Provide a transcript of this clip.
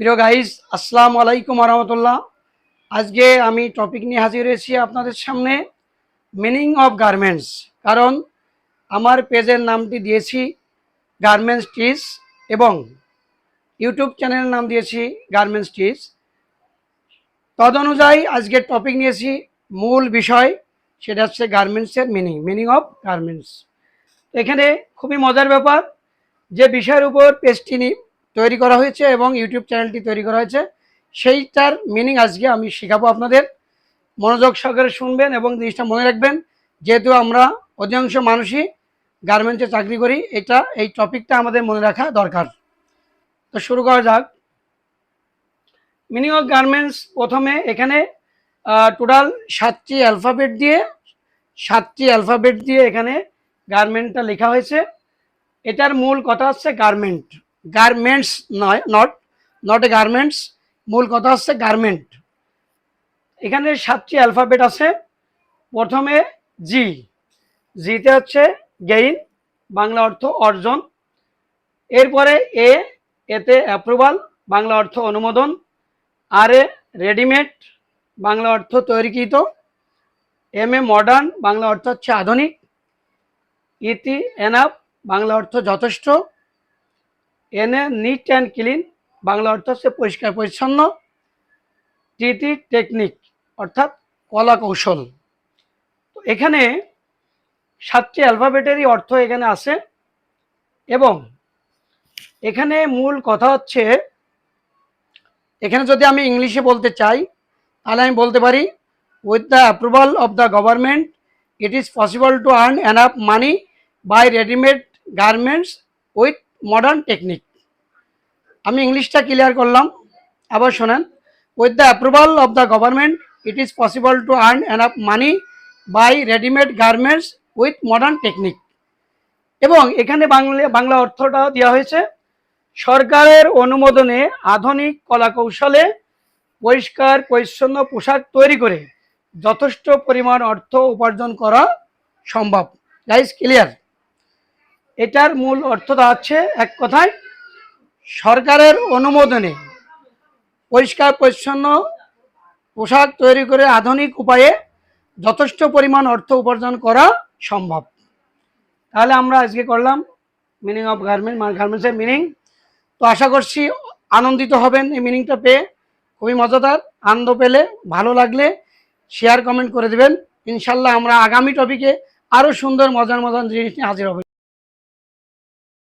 প্রিয় গাইজ, আসসালামু আলাইকুম রহমতুল্লাহ। আজকে আমি টপিক নিয়ে হাজির হয়েছি আপনাদের সামনে, মিনিং অফ গার্মেন্টস। কারণ আমার পেজের নামটি দিয়েছি গার্মেন্টস টিজ এবং ইউটিউব চ্যানেলের নাম দিয়েছি গার্মেন্টস টিজ। তদনুযায়ী আজকের টপিক নিয়েছি মূল বিষয়, সেটা হচ্ছে গার্মেন্টসের মিনিং অফ গার্মেন্টস। এখানে খুবই মজার ব্যাপার, যে বিষয়ের উপর পেজটি তৈরি করা হয়েছে এবং ইউটিউব চ্যানেলটি তৈরি করা হয়েছে সেইটার মিনিং আজকে আমি শেখাবো আপনাদের। মনোযোগ সহকারে শুনবেন এবং জিনিসটা মনে রাখবেন, যেহেতু আমরা অধিকাংশ মানুষই গার্মেন্টসে চাকরি করি, এই টপিকটা আমাদের মনে রাখা দরকার। তো শুরু করা যাক। মিনিং অফ গার্মেন্টস, প্রথমে এখানে টোটাল 7টি অ্যালফাবেট দিয়ে এখানে গার্মেন্টটা লেখা হয়েছে। এটার মূল কথা হচ্ছে গার্মেন্টস নয়, নট এ গার্মেন্টস। মূল কথা হচ্ছে গার্মেন্ট। এখানে 7টি অ্যালফাবেট আছে। প্রথমে জিতে হচ্ছে গেইন, বাংলা অর্থ অর্জন। এরপরে এতে অ্যাপ্রুভাল, বাংলা অর্থ অনুমোদন। আর রেডিমেড, বাংলা অর্থ তৈরিকৃত। মডার্ন, বাংলা অর্থ হচ্ছে আধুনিক। ইতি এনাফ, বাংলা অর্থ যথেষ্ট। নিট অ্যান্ড ক্লিন, বাংলা অর্থ হচ্ছে পরিষ্কার পরিচ্ছন্ন। টেকনিক, অর্থাৎ কলা কৌশল। তো এখানে 7টি অ্যালফাবেটেরই অর্থ এখানে আছে এবং এখানে মূল কথা হচ্ছে, এখানে যদি আমি ইংলিশে বলতে চাই তাহলে আমি বলতে পারি, with the approval of the government it is possible to earn enough money by readymade garments with modern technique. আমি ইংলিশটা ক্লিয়ার করলাম, আবার শোনেন। With the approval of the government it is possible to earn enough money by readymade garments with modern technique. এবং এখানে বাংলা অর্থটা দেওয়া হয়েছে, সরকারের অনুমোদনে আধুনিক কলা কৌশলে পরিষ্কার পরিচ্ছন্ন পোশাক তৈরি করে যথেষ্ট পরিমাণ অর্থ উপার্জন করা সম্ভব। Guys, clear? এটার মূল অর্থটা হচ্ছে, এক কথায়, সরকারের অনুমোদনে পরিষ্কার পরিচ্ছন্ন পোশাক তৈরি করে আধুনিক উপায়ে যথেষ্ট পরিমাণ অর্থ উপার্জন করা সম্ভব। তাহলে আমরা আজকে করলাম মিনিং অফ গার্মেন্টসের মিনিং। তো আশা করছি আনন্দিত হবেন এই মিনিংটা পেয়ে। খুবই মজাদার। আনন্দ পেলে, ভালো লাগলে শেয়ার কমেন্ট করে দেবেন। ইনশাল্লাহ আমরা আগামী টপিকে আরও সুন্দর মজার জিনিস নিয়ে হাজির হব।